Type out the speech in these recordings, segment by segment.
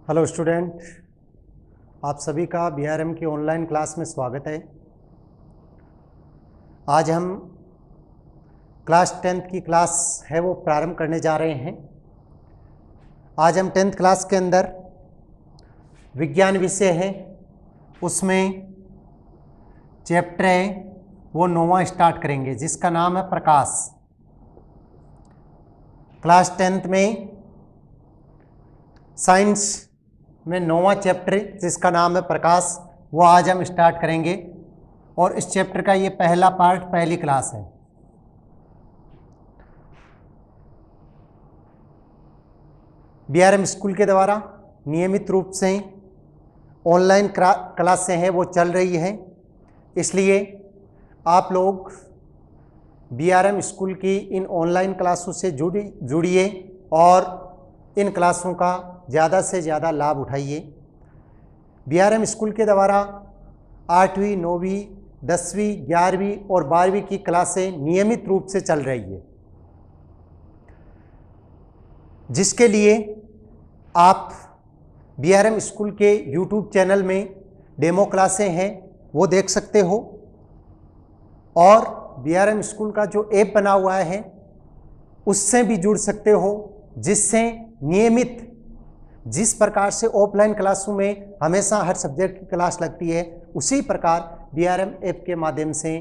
Hello student, आप सभी का बीआरएम की ऑनलाइन क्लास में स्वागत है। आज हम क्लास 10th की क्लास है वो प्रारंभ करने जा रहे हैं। आज हम 10th क्लास के अंदर विज्ञान विषय है, उसमें चैप्टर है वो 9वां स्टार्ट करेंगे जिसका नाम है प्रकाश। क्लास 10th में साइंस में 9वां चैप्टर जिसका नाम है प्रकाश वो आज हम स्टार्ट करेंगे और इस चैप्टर का ये पहला पार्ट, पहली क्लास है। बीआरएम स्कूल के द्वारा नियमित रूप से ऑनलाइन क्लासें हैं वो चल रही हैं, इसलिए आप लोग बीआरएम स्कूल की इन ऑनलाइन क्लासों से जुड़िए और इन क्लासों का ज़्यादा से ज़्यादा लाभ उठाइए। बीआरएम स्कूल के द्वारा 8वीं, 9वीं, 10वीं, 11वीं और 12वीं की क्लासें नियमित रूप से चल रही है, जिसके लिए आप बीआरएम स्कूल के यूट्यूब चैनल में डेमो क्लासें हैं वो देख सकते हो और बीआरएम स्कूल का जो ऐप बना हुआ है उससे भी जुड़ सकते हो, जिससे नियमित जिस प्रकार से ऑफलाइन क्लासों में हमेशा हर सब्जेक्ट की क्लास लगती है, उसी प्रकार बीआरएम ऐप के माध्यम से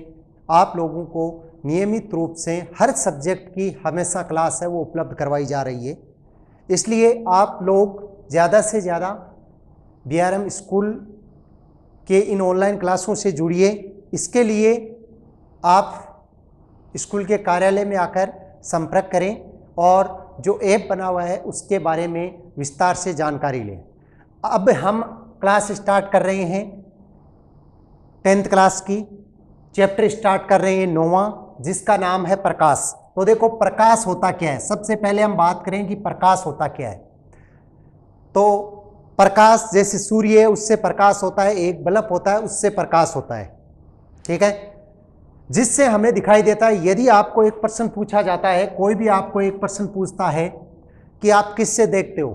आप लोगों को नियमित रूप से हर सब्जेक्ट की हमेशा क्लास है वो उपलब्ध करवाई जा रही है। इसलिए आप लोग ज़्यादा से ज़्यादा बीआरएम स्कूल के इन ऑनलाइन क्लासों से जुड़िए। इसके लिए आप स्कूल के कार्यालय में आकर संपर्क करें और जो ऐप बना हुआ है उसके बारे में विस्तार से जानकारी लें। अब हम क्लास स्टार्ट कर रहे हैं 10th क्लास की, चैप्टर स्टार्ट कर रहे हैं 9वां जिसका नाम है प्रकाश। तो देखो प्रकाश होता क्या है, सबसे पहले हम बात करें कि प्रकाश होता क्या है। तो प्रकाश जैसे सूर्य है उससे प्रकाश होता है, एक बल्ब होता है उससे प्रकाश होता है, ठीक है, जिससे हमें दिखाई देता है। यदि आपको एक प्रश्न पूछा जाता है, कोई भी आपको एक प्रश्न पूछता है कि आप किससे देखते हो,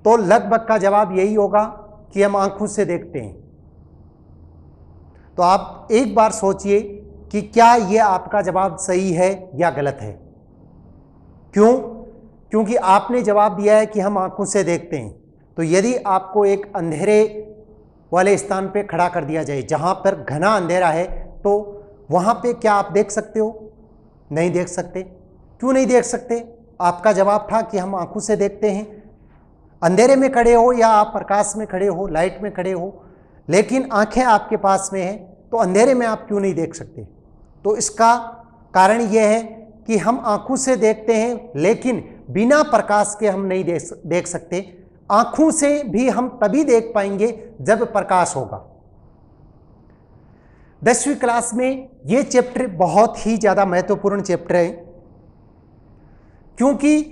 तो लगभग का जवाब यही होगा कि हम आंखों से देखते हैं। तो आप एक बार सोचिए कि क्या यह आपका जवाब सही है या गलत है। क्यों? क्योंकि आपने जवाब दिया है कि हम आंखों से देखते हैं। तो यदि आपको एक अंधेरे वाले स्थान पे खड़ा कर दिया जाए जहां पर घना अंधेरा है, तो वहां पे क्या आप देख सकते हो? नहीं देख सकते। क्यों नहीं देख सकते? आपका जवाब था कि हम आंखों से देखते हैं। अंधेरे में खड़े हो या आप प्रकाश में खड़े हो, लाइट में खड़े हो, लेकिन आंखें आपके पास में हैं, तो अंधेरे में आप क्यों नहीं देख सकते? तो इसका कारण यह है कि हम आंखों से देखते हैं लेकिन बिना प्रकाश के हम नहीं देख सकते। आंखों से भी हम तभी देख पाएंगे जब प्रकाश होगा। 10वीं क्लास में यह चैप्टर बहुत ही ज़्यादा महत्वपूर्ण चैप्टर है, क्योंकि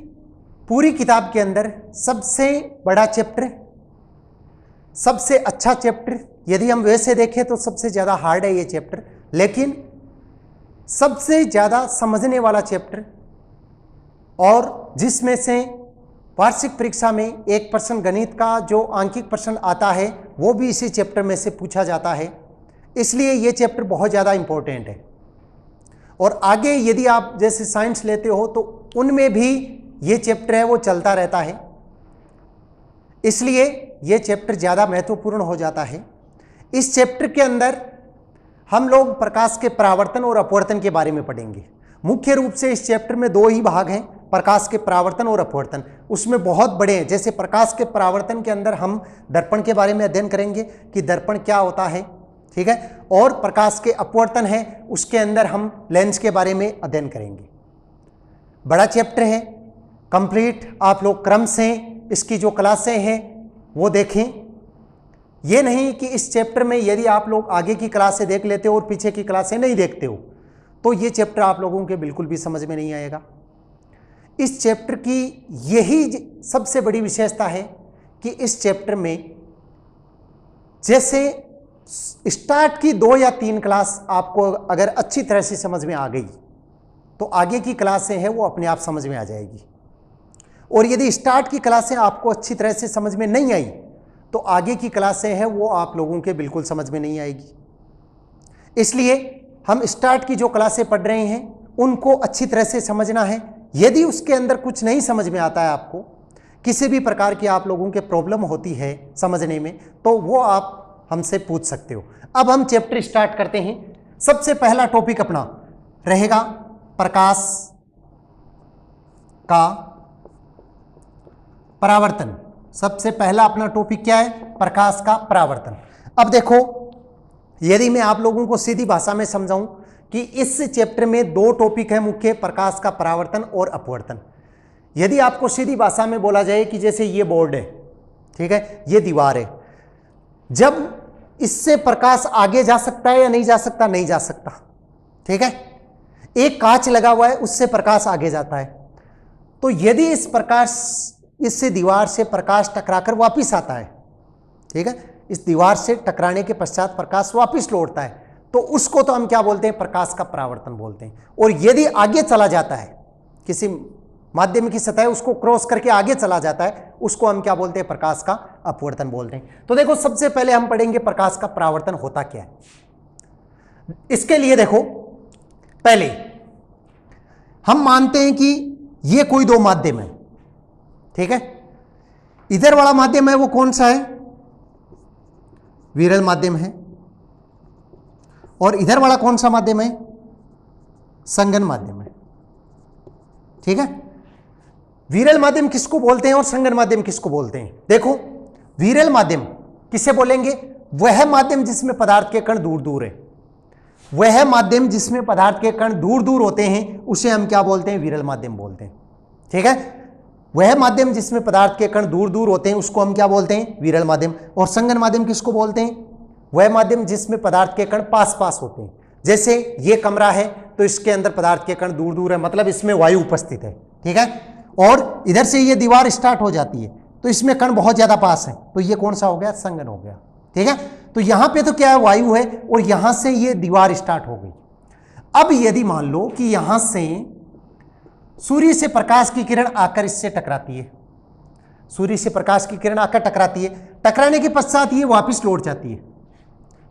पूरी किताब के अंदर सबसे बड़ा चैप्टर, सबसे अच्छा चैप्टर, यदि हम वैसे देखें तो सबसे ज़्यादा हार्ड है ये चैप्टर, लेकिन सबसे ज़्यादा समझने वाला चैप्टर, और जिसमें से वार्षिक परीक्षा में एक प्रश्न गणित का जो आंकिक प्रश्न आता है वो भी इसी चैप्टर में से पूछा जाता है। इसलिए ये चैप्टर बहुत ज़्यादा इम्पोर्टेंट है। और आगे यदि आप जैसे साइंस लेते हो तो उनमें भी ये चैप्टर है वो चलता रहता है, इसलिए ये चैप्टर ज़्यादा महत्वपूर्ण हो जाता है। इस चैप्टर के अंदर हम लोग प्रकाश के परावर्तन और अपवर्तन के बारे में पढ़ेंगे। मुख्य रूप से इस चैप्टर में 2 ही भाग हैं, प्रकाश के परावर्तन और अपवर्तन। उसमें बहुत बड़े हैं, जैसे प्रकाश के परावर्तन के अंदर हम दर्पण के बारे में अध्ययन करेंगे कि दर्पण क्या होता है, ठीक है, और प्रकाश के अपवर्तन है उसके अंदर हम लेंस के बारे में अध्ययन करेंगे। बड़ा चैप्टर है, कंप्लीट आप लोग क्रम से इसकी जो क्लासें हैं वो देखें। ये नहीं कि इस चैप्टर में यदि आप लोग आगे की क्लासें देख लेते हो और पीछे की क्लासें नहीं देखते हो तो ये चैप्टर आप लोगों के बिल्कुल भी समझ में नहीं आएगा। इस चैप्टर की यही सबसे बड़ी विशेषता है कि इस चैप्टर में जैसे स्टार्ट की 2 या 3 क्लास आपको अगर अच्छी तरह से समझ में आ गई तो आगे की क्लासें हैं वो अपने आप समझ में आ जाएगी। और यदि स्टार्ट की क्लासें आपको अच्छी तरह से समझ में नहीं आई तो आगे की क्लासें हैं वो आप लोगों के बिल्कुल समझ में नहीं आएगी। इसलिए हम स्टार्ट की जो क्लासें पढ़ रहे हैं उनको अच्छी तरह से समझना है। यदि उसके अंदर कुछ नहीं समझ में आता है, आपको किसी भी प्रकार की आप लोगों के प्रॉब्लम होती है समझने में, तो वो आप हमसे पूछ सकते हो। अब हम चैप्टर स्टार्ट करते हैं। सबसे पहला टॉपिक अपना रहेगा प्रकाश का परावर्तन। सबसे पहला अपना टॉपिक क्या है? प्रकाश का परावर्तन। अब देखो, यदि मैं आप लोगों को सीधी भाषा में समझाऊं कि इस चैप्टर में दो टॉपिक है मुख्य, प्रकाश का परावर्तन और अपवर्तन। यदि आपको सीधी भाषा में बोला जाए कि जैसे ये बोर्ड है, ठीक है, ये दीवार है, जब इससे प्रकाश आगे जा सकता है या नहीं जा सकता? नहीं जा सकता, ठीक है। एक कांच लगा हुआ है, उससे प्रकाश आगे जाता है। तो यदि इस प्रकाश इससे दीवार से प्रकाश टकराकर वापिस आता है, ठीक है, इस दीवार से टकराने के पश्चात प्रकाश वापिस लौटता है, तो उसको तो हम क्या बोलते हैं? प्रकाश का परावर्तन बोलते हैं। और यदि आगे चला जाता है, किसी माध्यम की सतह उसको क्रॉस करके आगे चला जाता है, उसको हम क्या बोलते हैं? प्रकाश का अपवर्तन बोलते हैं। तो देखो, सबसे पहले हम पढ़ेंगे प्रकाश का परावर्तन होता क्या है। इसके लिए देखो, पहले हम मानते हैं कि ये कोई दो माध्यम है, ठीक है। इधर वाला माध्यम है वो कौन सा है? विरल माध्यम है। और इधर वाला कौन सा माध्यम है? संगन माध्यम है, ठीक है। विरल माध्यम किसको बोलते हैं और संगन माध्यम किसको बोलते हैं? देखो, विरल माध्यम किसे बोलेंगे? वह माध्यम जिसमें पदार्थ के कण दूर दूर है। वह माध्यम जिसमें पदार्थ के कण दूर दूर होते हैं उसे हम क्या बोलते हैं? विरल माध्यम बोलते हैं, ठीक है। वह माध्यम जिसमें पदार्थ के कण दूर दूर होते हैं उसको हम क्या बोलते हैं? विरल माध्यम। और संगन माध्यम किसको बोलते हैं? वह माध्यम जिसमें पदार्थ के कण पास पास होते हैं। जैसे ये कमरा है तो इसके अंदर पदार्थ के कण दूर दूर है, मतलब इसमें वायु उपस्थित है, ठीक है। और इधर से ये दीवार स्टार्ट हो जाती है तो इसमें कण बहुत ज्यादा पास है, तो ये कौन सा हो गया? संगन हो गया, ठीक है। तो यहां पे तो क्या है? वायु है, और यहां से ये दीवार स्टार्ट हो गई। अब यदि मान लो कि यहां से सूर्य से प्रकाश की किरण आकर इससे टकराती है, सूर्य से प्रकाश की किरण आकर टकराती है, टकराने के पश्चात ये वापस लौट जाती है।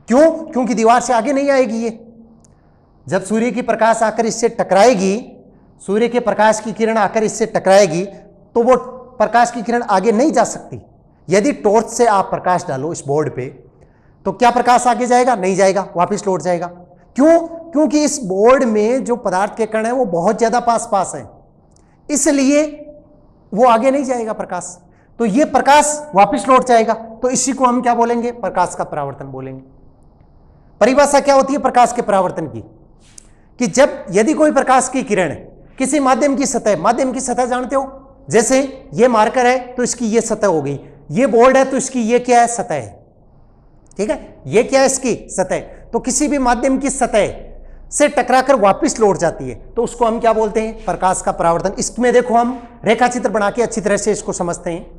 क्यों? क्योंकि दीवार से आगे नहीं आएगी ये। जब सूर्य की प्रकाश आकर इससे टकराएगी, सूर्य के प्रकाश की किरण आकर इससे टकराएगी, तो वो प्रकाश की किरण आगे नहीं जा सकती। यदि टॉर्च से आप प्रकाश डालो इस बोर्ड पे, तो क्या प्रकाश आगे जाएगा? नहीं जाएगा, वापस लौट जाएगा। क्यों? क्योंकि इस बोर्ड में जो पदार्थ के कण है वो बहुत ज्यादा पास पास है, इसलिए वो आगे नहीं जाएगा प्रकाश, तो ये प्रकाश वापस लौट जाएगा। तो इसी को हम क्या बोलेंगे? प्रकाश का परावर्तन बोलेंगे। परिभाषा क्या होती है प्रकाश के परावर्तन की? कि जब यदि कोई प्रकाश की किरण किसी माध्यम की सतह जानते हो, जैसे ये मार्कर है तो इसकी ये सतह हो गई, ये बोर्ड है तो इसकी ये क्या है? सतह है, ठीक है। ये क्या है? इसकी सतह। तो किसी भी माध्यम की सतह से टकराकर वापस लौट जाती है, तो उसको हम क्या बोलते हैं? प्रकाश का परावर्तन। इसमें देखो, हम रेखा चित्र बना के अच्छी तरह से इसको समझते हैं।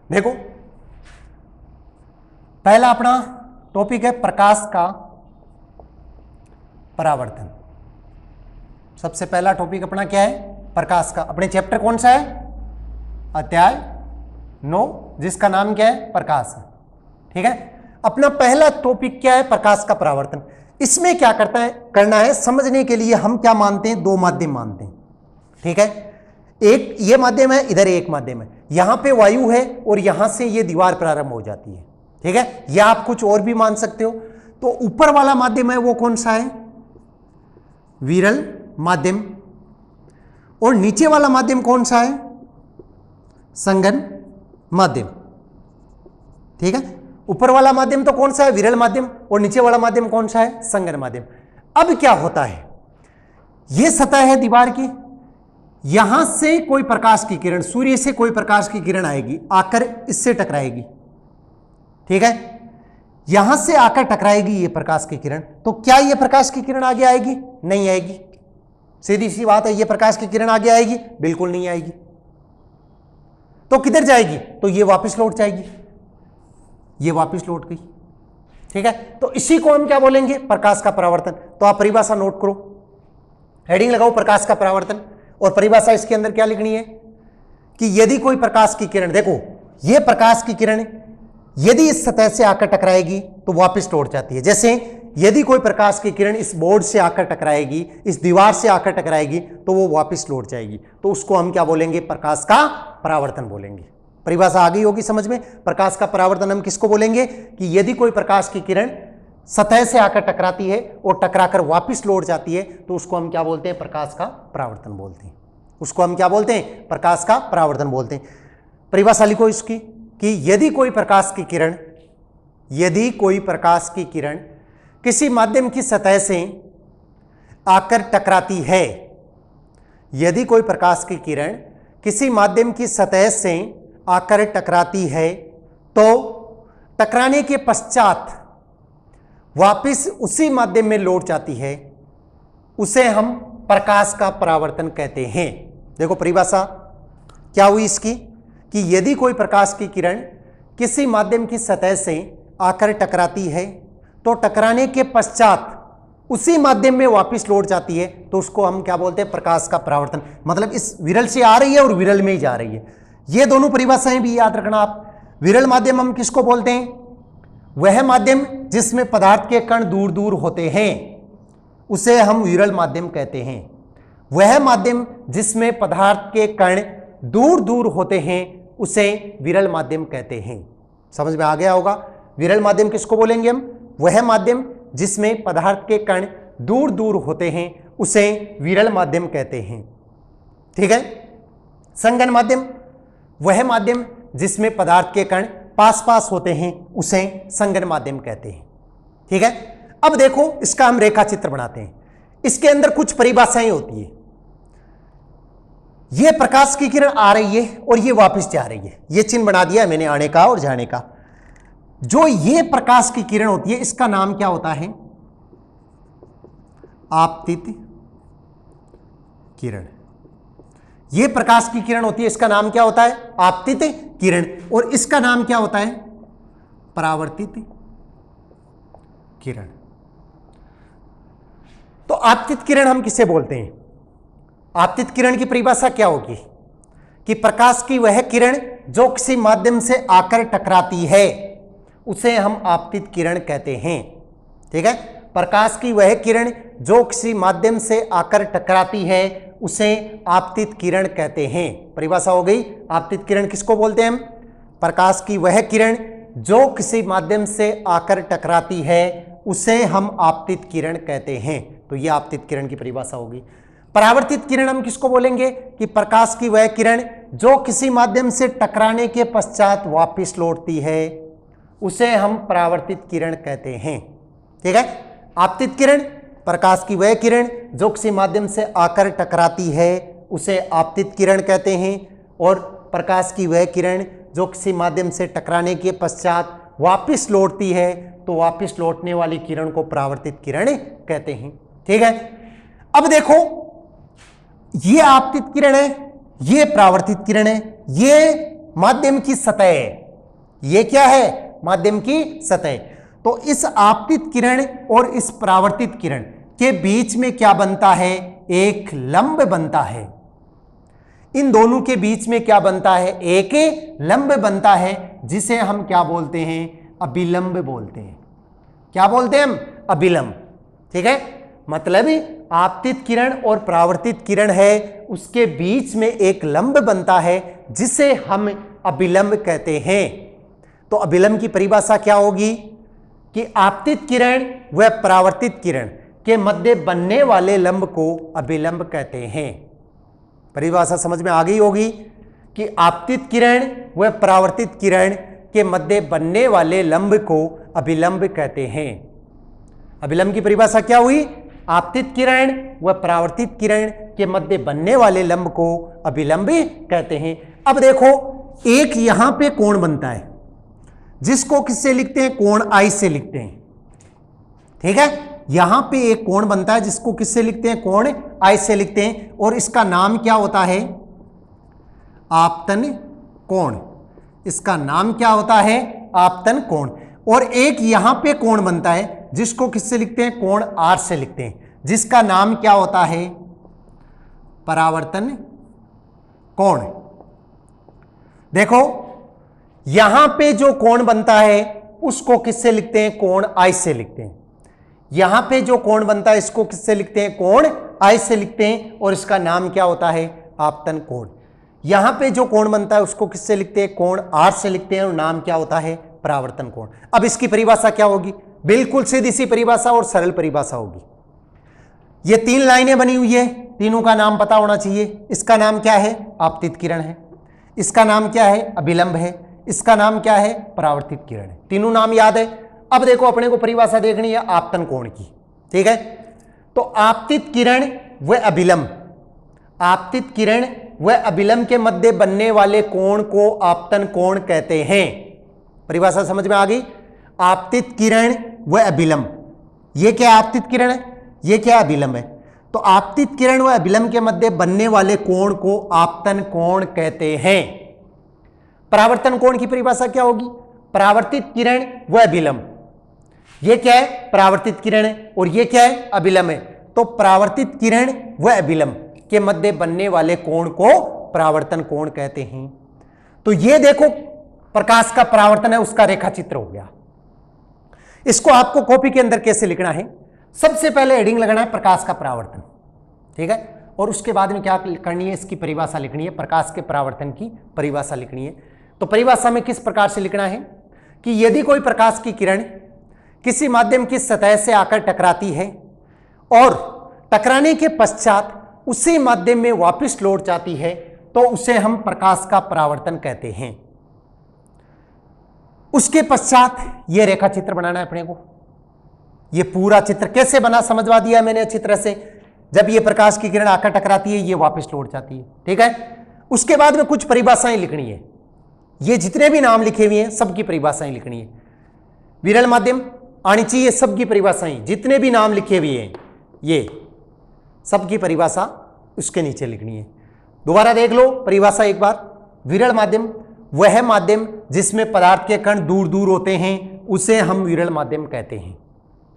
देखो, पहला अपना टॉपिक है प्रकाश का परावर्तन। सबसे पहला टॉपिक अपना क्या है? प्रकाश का। अपने चैप्टर कौन सा है? अध्याय 9, जिसका नाम क्या है? प्रकाश है, ठीक है। अपना पहला टॉपिक क्या है? प्रकाश का परावर्तन। इसमें क्या करना है समझने के लिए हम क्या मानते हैं? दो माध्यम मानते हैं, ठीक है। एक ये माध्यम है, इधर एक माध्यम है, यहां पे वायु है और यहां से ये दीवार प्रारंभ हो जाती है, ठीक है। या आप कुछ और भी मान सकते हो। तो ऊपर वाला माध्यम है वो कौन सा है? विरल माध्यम। और नीचे वाला माध्यम कौन सा है? संगन माध्यम, ठीक है। ऊपर वाला माध्यम तो कौन सा है? विरल माध्यम। और नीचे वाला माध्यम कौन सा है? संगन माध्यम। अब क्या होता है, यह सतह है दीवार की, यहां से कोई प्रकाश की किरण, सूर्य से कोई प्रकाश की किरण आएगी, आकर इससे टकराएगी, ठीक है। यहां से आकर टकराएगी ये प्रकाश की किरण, तो क्या ये प्रकाश की किरण आगे आएगी? नहीं आएगी। सीधी सी बात है, ये प्रकाश की किरण आगे आएगी? बिल्कुल नहीं आएगी। तो किधर जाएगी? तो ये वापस लौट जाएगी, ये वापस लौट गई। ठीक है, तो इसी को हम क्या बोलेंगे? प्रकाश का परावर्तन। तो आप परिभाषा नोट करो, हेडिंग लगाओ प्रकाश का परावर्तन, और परिभाषा इसके अंदर क्या लिखनी है कि यदि कोई प्रकाश की किरण, देखो ये प्रकाश की किरण यदि इस सतह से आकर टकराएगी तो वापस लौट जाती है। जैसे यदि कोई प्रकाश की किरण इस बोर्ड से आकर टकराएगी, इस दीवार से आकर टकराएगी, तो वो वापस लौट जाएगी, तो उसको हम क्या बोलेंगे? प्रकाश का परावर्तन बोलेंगे। परिभाषा आ गई होगी समझ में? प्रकाश का परावर्तन हम किसको बोलेंगे? कि यदि कोई प्रकाश की किरण सतह से आकर टकराती है और टकराकर वापस लौट जाती है, तो उसको हम क्या बोलते हैं? प्रकाश का परावर्तन बोलते हैं। उसको हम क्या बोलते हैं? प्रकाश का परावर्तन बोलते हैं। परिभाषा लिखो इसकी कि यदि कोई प्रकाश की किरण, यदि कोई प्रकाश की किरण किसी माध्यम की सतह से आकर टकराती है, यदि कोई प्रकाश की किरण किसी माध्यम की सतह से आकर टकराती है, तो टकराने के पश्चात वापस उसी माध्यम में लौट जाती है, उसे हम प्रकाश का परावर्तन कहते हैं। देखो परिभाषा क्या हुई इसकी कि यदि कोई प्रकाश की किरण किसी माध्यम की सतह से आकर टकराती है, तो टकराने के पश्चात उसी माध्यम में वापस लौट जाती है, तो उसको हम क्या बोलते हैं? प्रकाश का परावर्तन। मतलब इस विरल से आ रही है और विरल में ही जा रही है। ये दोनों परिभाषाएं भी याद रखना आप। विरल माध्यम हम किसको बोलते हैं? वह माध्यम जिसमें पदार्थ के कण दूर दूर होते हैं, उसे हम विरल माध्यम कहते हैं। वह माध्यम जिसमें पदार्थ के कण दूर दूर होते हैं, उसे विरल माध्यम कहते हैं। समझ में आ गया होगा? विरल माध्यम किसको बोलेंगे हम? वह माध्यम जिसमें पदार्थ के कण दूर दूर होते हैं, उसे विरल माध्यम कहते हैं। ठीक है। संगन माध्यम, वह माध्यम जिसमें पदार्थ के कण पास पास होते हैं, उसे संगन माध्यम कहते हैं। ठीक है। अब देखो इसका हम रेखा चित्र बनाते हैं। इसके अंदर कुछ परिभाषाएं होती है। यह प्रकाश की किरण आ रही है और ये वापस जा रही है, ये चिन्ह बना दिया मैंने आने का और जाने का। जो ये प्रकाश की किरण होती है, इसका नाम क्या होता है? आपतित किरण। ये प्रकाश की किरण होती है, इसका नाम क्या होता है? आपतित किरण। और इसका नाम क्या होता है? परावर्तित किरण। तो आपतित किरण हम किसे बोलते हैं? आपतित किरण की परिभाषा क्या होगी कि प्रकाश की वह किरण जो किसी माध्यम से आकर टकराती है, उसे हम आपतित किरण कहते हैं। ठीक है। प्रकाश की वह किरण जो किसी माध्यम से आकर टकराती है, उसे आपतित किरण कहते हैं। परिभाषा हो गई। आपतित किरण किसको बोलते हैं हम? प्रकाश की वह किरण जो किसी माध्यम से आकर टकराती है, उसे हम आपतित किरण कहते हैं। तो यह आपतित किरण की परिभाषा होगी। परावर्तित किरण हम किसको बोलेंगे कि प्रकाश की वह किरण जो किसी माध्यम से टकराने के पश्चात वापस लौटती है, उसे हम परावर्तित किरण कहते हैं। ठीक है। आपतित किरण, प्रकाश की वह किरण जो किसी माध्यम से आकर टकराती है, उसे आपतित किरण कहते हैं। और प्रकाश की वह किरण जो किसी माध्यम से टकराने के पश्चात वापस लौटती है, तो वापस लौटने वाली किरण को परावर्तित किरण कहते हैं। ठीक है। अब देखो, ये आपतित किरण है, ये परावर्तित किरण है, ये माध्यम की सतह है। ये क्या है? माध्यम की सतह। तो इस आपतित किरण और इस परावर्तित किरण के बीच में क्या बनता है? एक लंब बनता है। इन दोनों के बीच में क्या बनता है? एक लंब बनता है, जिसे हम क्या बोलते हैं? अभिलंब बोलते हैं। क्या बोलते हैं हम? अभिलंब। ठीक है। मतलब आपतित किरण और परावर्तित किरण है, उसके बीच में एक लंब बनता है, जिसे हम अभिलंब कहते हैं। तो अभिलंब की परिभाषा क्या होगी कि आपतित किरण व परावर्तित किरण के मध्य बनने वाले लंब को अभिलंब कहते हैं। परिभाषा समझ में आ गई होगी कि आपतित किरण व परावर्तित किरण के मध्य बनने वाले लंब को अभिलंब कहते हैं। अभिलंब की परिभाषा क्या हुई? आपतित किरण व परावर्तित किरण के मध्य बनने वाले लंब को अभिलंब कहते हैं। अब देखो, एक यहां पे कोण बनता है, जिसको किससे लिखते हैं, कोण आई से लिखते हैं। ठीक है, यहां पे एक कोण बनता है जिसको किससे लिखते हैं, कोण आई से लिखते हैं, और इसका नाम क्या होता है, आपतन कोण। इसका नाम क्या होता है, आपतन कोण। और एक यहां पे कोण बनता है जिसको किससे लिखते हैं, कोण आर से लिखते हैं, जिसका नाम क्या होता है, परावर्तन कोण। देखो यहां पे जो कोण बनता है उसको किससे लिखते हैं, कोण आई से लिखते हैं। यहां पे जो कोण बनता है इसको किससे लिखते हैं, कोण आई से लिखते हैं, और इसका नाम क्या होता है, आपतन कोण। यहां पे जो कोण बनता है उसको किससे लिखते हैं, कोण आर से लिखते हैं, और नाम क्या होता है, परावर्तन कोण। अब इसकी परिभाषा क्या होगी, बिल्कुल सीधी सी परिभाषा और सरल परिभाषा होगी। ये 3 लाइनें बनी हुई है, तीनों का नाम पता होना चाहिए। इसका नाम क्या है, आपतित किरण है। इसका नाम क्या है, अभिलंब है। इसका नाम क्या है, परावर्तित किरण है। तीनों नाम याद है। अब देखो अपने को परिभाषा देखनी है आपतन कोण की। ठीक है, तो आपतित किरण व अभिलंब, आपतित किरण व अभिलंब के मध्य बनने वाले कोण को आपतन कोण कहते हैं। परिभाषा समझ में आ गई। आपतित किरण व अभिलंब, ये क्या आपतित किरण है, ये क्या अभिलंब है। तो आपतित किरण व अभिलंब के मध्य बनने वाले कोण को आपतन कोण कहते हैं। परावर्तन कोण की परिभाषा क्या होगी, परावर्तित किरण व अभिलंब, ये क्या है, परावर्तित किरण है, और ये क्या है, अभिलंब है। तो परावर्तित किरण व अभिलंब के मध्य बनने वाले कोण को परावर्तन कोण कहते हैं। तो ये देखो प्रकाश का परावर्तन है, उसका रेखा चित्र हो गया। इसको आपको कॉपी के अंदर कैसे लिखना है, सबसे पहले हेडिंग लगाना है प्रकाश का परावर्तन। ठीक है, और उसके बाद में क्या करनी है, इसकी परिभाषा लिखनी है, प्रकाश के परावर्तन की परिभाषा लिखनी है। तो परिभाषा में किस प्रकार से लिखना है कि यदि कोई प्रकाश की किरण किसी माध्यम की सतह से आकर टकराती है और टकराने के पश्चात उसी माध्यम में वापस लौट जाती है, तो उसे हम प्रकाश का परावर्तन कहते हैं। उसके पश्चात यह रेखा चित्र बनाना है अपने को। यह पूरा चित्र कैसे बना समझवा दिया मैंने अच्छी तरह से। जब यह प्रकाश की किरण आकर टकराती है, यह वापस लौट जाती है। ठीक है, उसके बाद में कुछ परिभाषाएं लिखनी है। ये जितने भी नाम लिखे हुए हैं सबकी परिभाषाएं लिखनी है। विरल माध्यम आनी चाहिए, सबकी परिभाषाएं, जितने भी नाम लिखे हुए हैं ये सबकी परिभाषा उसके नीचे लिखनी है। दोबारा देख लो परिभाषा एक बार। विरल माध्यम वह माध्यम जिसमें पदार्थ के कण दूर दूर होते हैं, उसे हम विरल माध्यम कहते हैं।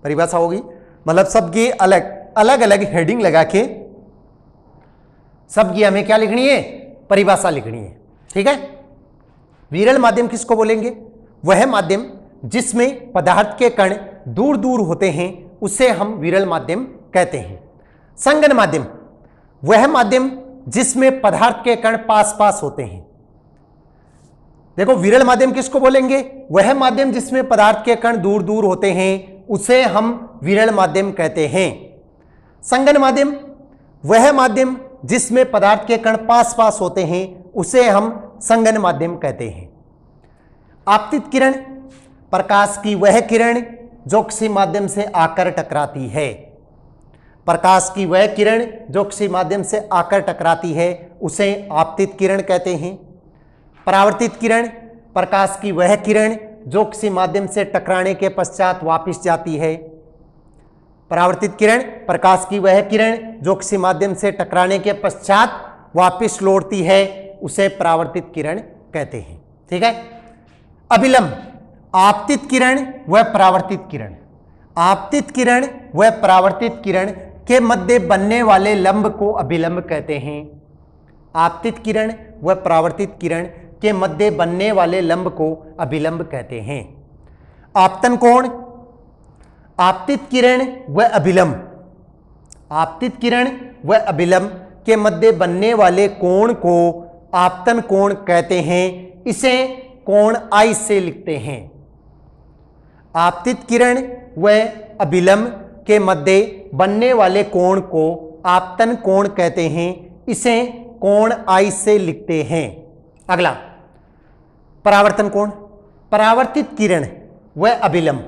परिभाषा होगी, मतलब सबकी अलग अलग अलग हेडिंग लगा के सबकी हमें क्या लिखनी है, परिभाषा लिखनी है। ठीक है, विरल माध्यम किसको बोलेंगे, वह माध्यम जिसमें पदार्थ के कण दूर दूर होते हैं, उसे हम विरल माध्यम कहते हैं। संगन माध्यम वह माध्यम जिसमें पदार्थ के कण पास पास होते हैं। देखो विरल माध्यम किसको बोलेंगे, वह माध्यम जिसमें पदार्थ के कण दूर दूर होते हैं, उसे हम विरल माध्यम कहते हैं। संगन माध्यम वह माध्यम जिसमें पदार्थ के कण पास पास होते हैं, उसे हम संगन माध्यम कहते हैं। आपतित किरण प्रकाश की वह किरण जो किसी माध्यम से आकर टकराती है। प्रकाश की वह किरण जो किसी माध्यम से आकर टकराती है, उसे आपतित किरण कहते हैं। परावर्तित किरण प्रकाश की वह किरण जो किसी माध्यम से टकराने के पश्चात वापस जाती है। परावर्तित किरण प्रकाश की वह किरण जो किसी माध्यम से टकराने के पश्चात वापस लौटती है, उसे परावर्तित किरण कहते हैं। ठीक है, अभिलंब आपतित किरण व परावर्तित किरण, आपतित किरण व परावर्तित किरण के मध्य बनने वाले लंब को अभिलंब कहते हैं। आपतित किरण व परावर्तित किरण के मध्य बनने वाले लंब को अभिलंब कहते हैं। आपतन कोण, आपतित किरण व अभिलंब, आपतित किरण व अभिलंब के मध्य बनने वाले कोण को आपतन कोण कहते हैं। इसे कोण आई से लिखते हैं। आपतित किरण व अभिलंब के मध्य बनने वाले कोण को आपतन कोण कहते हैं। इसे कोण आई से लिखते हैं। अगला परावर्तन कोण, परावर्तित किरण व अभिलंब,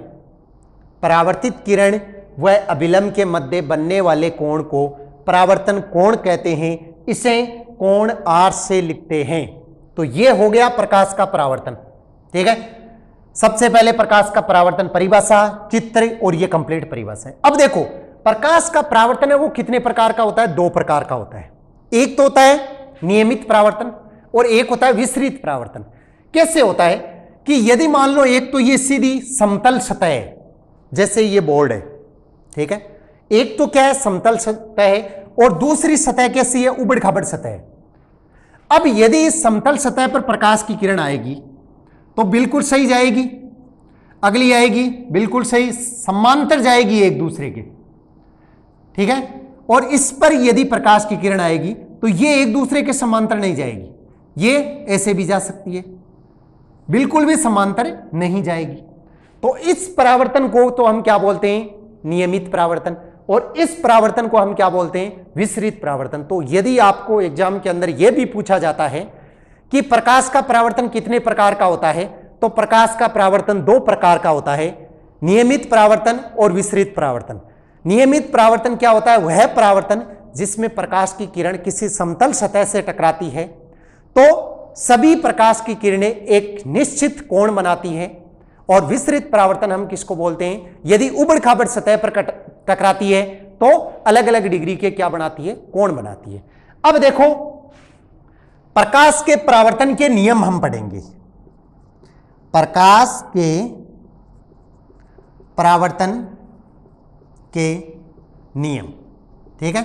परावर्तित किरण व अभिलंब के मध्य बनने वाले कोण को परावर्तन कोण कहते हैं। इसे कोण आर से लिखते हैं। तो यह हो गया प्रकाश का परावर्तन। ठीक है, सबसे पहले प्रकाश का परावर्तन परिभाषा, चित्र और ये कंप्लीट परिभाषा है। अब देखो प्रकाश का परावर्तन है वो कितने प्रकार का होता है? 2 प्रकार का होता है। एक तो होता है नियमित परावर्तन और एक होता है विसरित परावर्तन। कैसे होता है कि यदि मान लो एक तो ये सीधी समतल सतह है, जैसे ये बोर्ड है, ठीक है, एक तो क्या है समतल सतह है और दूसरी सतह कैसी है? उबड़ खाबड़ सतह है। अब यदि इस समतल सतह पर प्रकाश की किरण आएगी तो बिल्कुल सही जाएगी, अगली आएगी बिल्कुल सही, समांतर जाएगी एक दूसरे के, ठीक है। और इस पर यदि प्रकाश की किरण आएगी तो ये एक दूसरे के समांतर नहीं जाएगी, ये ऐसे भी जा सकती है, बिल्कुल भी समांतर नहीं जाएगी। तो इस परावर्तन को तो हम क्या बोलते हैं? नियमित परावर्तन। और इस परावर्तन को हम क्या बोलते हैं? विसरित परावर्तन। तो यदि आपको एग्जाम के अंदर यह भी पूछा जाता है कि प्रकाश का परावर्तन कितने प्रकार का होता है, तो प्रकाश का परावर्तन 2 प्रकार का होता है, नियमित परावर्तन और विसरित परावर्तन। नियमित परावर्तन क्या होता है? वह परावर्तन जिसमें प्रकाश की किरण किसी समतल सतह से टकराती है तो सभी प्रकाश की किरणें एक निश्चित कोण बनाती हैं। और विसरित परावर्तन हम किसको बोलते हैं? यदि उबड़ खाबड़ सतह पर टकराती है तो अलग अलग डिग्री के क्या बनाती है? कोण बनाती है। अब देखो प्रकाश के परावर्तन के नियम हम पढ़ेंगे। प्रकाश के परावर्तन के नियम, ठीक है।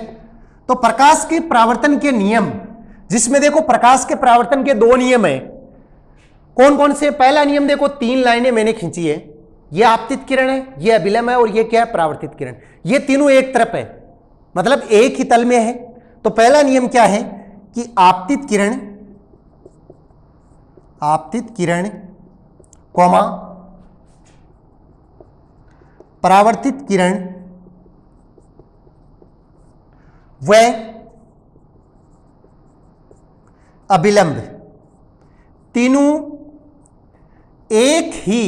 तो प्रकाश के परावर्तन के नियम, जिसमें देखो प्रकाश के परावर्तन के 2 नियम है। कौन कौन से? पहला नियम देखो, 3 लाइनें मैंने खींची है, ये आपतित किरण है, ये अभिलंब है और ये क्या है? परावर्तित किरण। ये तीनों एक तरफ है, मतलब एक ही तल में है। तो पहला नियम क्या है कि आपतित किरण कॉमा परावर्तित किरण व अभिलंब तीनों एक ही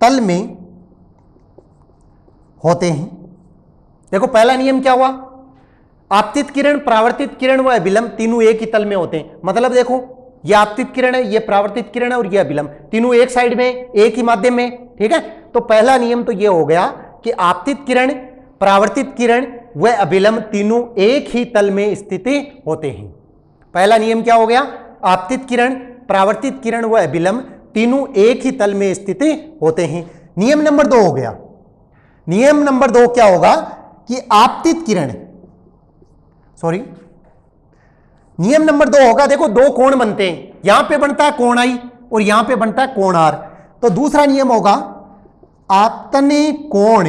तल में होते हैं। देखो पहला नियम क्या हुआ? आपतित किरण, परावर्तित किरण व अभिलंब तीनों एक ही तल में होते हैं। मतलब देखो ये आपतित किरण है, ये परावर्तित किरण है और ये अभिलंब, तीनों एक साइड में, एक ही माध्यम में, ठीक है। तो पहला नियम तो ये हो गया कि आपतित किरण, परावर्तित किरण व अभिलंब तीनों एक ही तल में स्थित होते हैं। पहला नियम क्या हो गया? आपतित किरण, परावर्तित किरण व अभिलंब तीनों एक ही तल में स्थित होते हैं। नियम नंबर 2 हो गया। नियम नंबर 2 क्या होगा कि आपतित किरण, सॉरी, नियम नंबर 2 होगा, देखो 2 कोण बनते हैं, यहां पे बनता है कोण आई और यहां पे बनता है कोण आर। तो दूसरा नियम होगा आपतने कोण,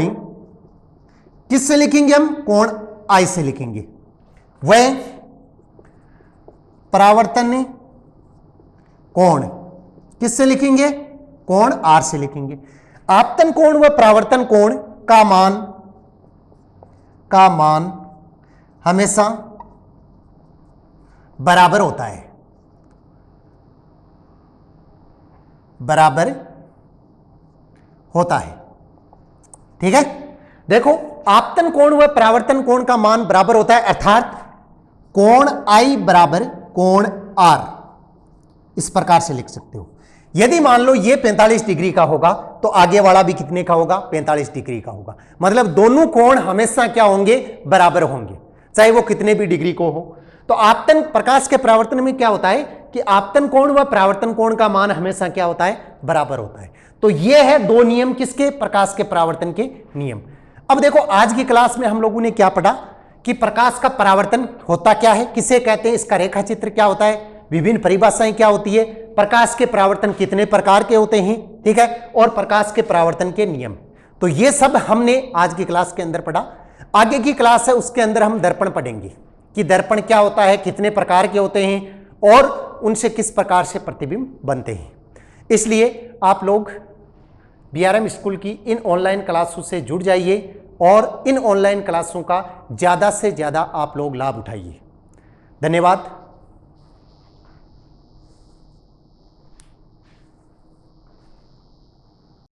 किससे लिखेंगे हम? कोण आई से लिखेंगे। वह परावर्तन कोण किससे लिखेंगे? कोण आर से लिखेंगे। आपतन कोण व परावर्तन कोण का मान हमेशा बराबर होता है, बराबर होता है, ठीक है। देखो आपतन कोण व परावर्तन कोण का मान बराबर होता है, अर्थात कोण आई बराबर कोण आर, इस प्रकार से लिख सकते हो। यदि मान लो ये 45 डिग्री का होगा तो आगे वाला भी कितने का होगा? 45 डिग्री का होगा। मतलब दोनों कोण हमेशा क्या होंगे? बराबर होंगे, चाहे वो कितने भी डिग्री को हो। तो आपतन, प्रकाश के परावर्तन में क्या होता है कि आपतन कोण व परावर्तन कोण का मान हमेशा क्या होता है? बराबर होता है। तो ये है 2 नियम किसके? प्रकाश के परावर्तन के नियम। अब देखो आज की क्लास में हम लोगों ने क्या पढ़ा कि प्रकाश का परावर्तन होता क्या है, किसे कहते हैं, इसका रेखा चित्र क्या होता है, विभिन्न परिभाषाएं क्या होती है, प्रकाश के परावर्तन कितने प्रकार के होते हैं, ठीक है, और प्रकाश के परावर्तन के नियम। तो ये सब हमने आज की क्लास के अंदर पढ़ा। आगे की क्लास है उसके अंदर हम दर्पण पढ़ेंगे कि दर्पण क्या होता है, कितने प्रकार के होते हैं और उनसे किस प्रकार से प्रतिबिंब बनते हैं। इसलिए आप लोग बीआरएम स्कूल की इन ऑनलाइन क्लासों से जुड़ जाइए और इन ऑनलाइन क्लासों का ज़्यादा से ज़्यादा आप लोग लाभ उठाइए। धन्यवाद।